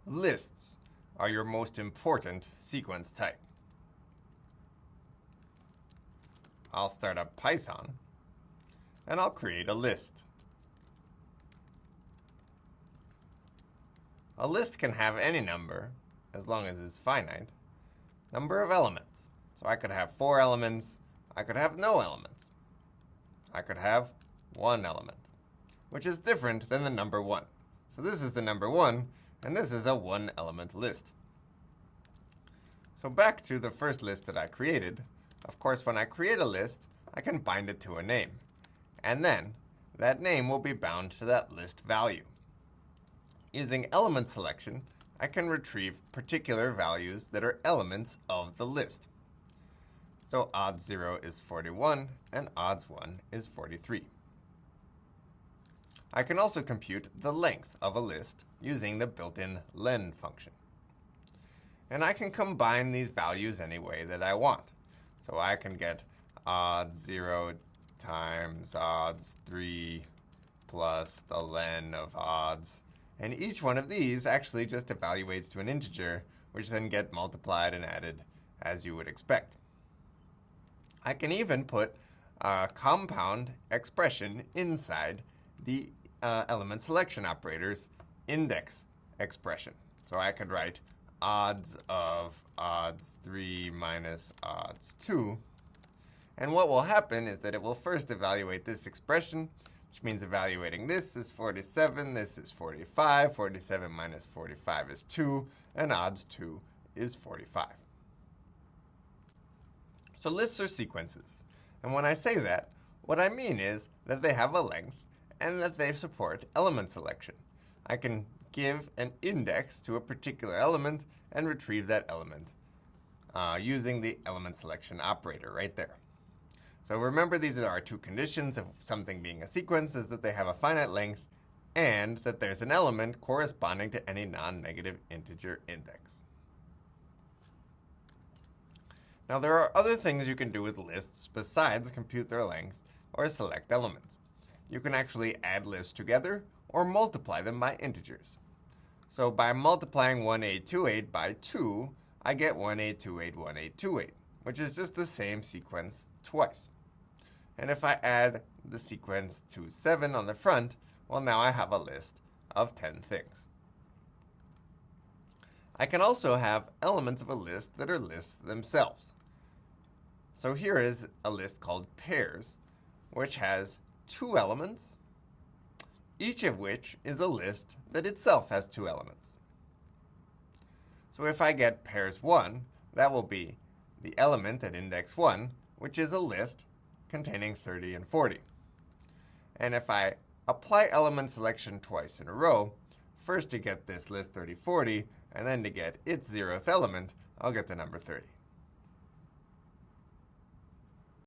lists are your most important sequence type. I'll start up Python, and I'll create a list. A list can have any number, as long as it's finite, number of elements. So I could have 4 elements, I could have no elements. I could have 1 element, which is different than the number 1. So this is the number 1, and this is a 1-element list. So back to the first list that I created. Of course, when I create a list, I can bind it to a name. And then that name will be bound to that list value. Using element selection, I can retrieve particular values that are elements of the list. So odds 0 is 41, and odds 1 is 43. I can also compute the length of a list using the built-in len function. And I can combine these values any way that I want. So I can get odds 0 times odds 3 plus the len of odds. And each one of these actually just evaluates to an integer, which then get multiplied and added as you would expect. I can even put a compound expression inside the element selection operator's index expression. So I could write odds of odds 3 minus odds 2. And what will happen is that it will first evaluate this expression, which means evaluating this is 47, this is 45, 47 minus 45 is 2, and odds 2 is 45. So lists are sequences. And when I say that, what I mean is that they have a length and that they support element selection. I can give an index to a particular element and retrieve that element using the element selection operator right there. So remember, these are our two conditions of something being a sequence, is that they have a finite length and that there's an element corresponding to any non-negative integer index. Now there are other things you can do with lists besides compute their length or select elements. You can actually add lists together or multiply them by integers. So by multiplying 1828 by 2, I get 1828, 1828, which is just the same sequence twice. And if I add the sequence to 7 on the front, well, now I have a list of 10 things. I can also have elements of a list that are lists themselves. So here is a list called pairs, which has 2 elements, each of which is a list that itself has 2 elements. So if I get pairs 1, that will be the element at index 1, which is a list containing 30 and 40. And if I apply element selection twice in a row, first to get this list 30, 40, and then to get its 0th element, I'll get the number 30.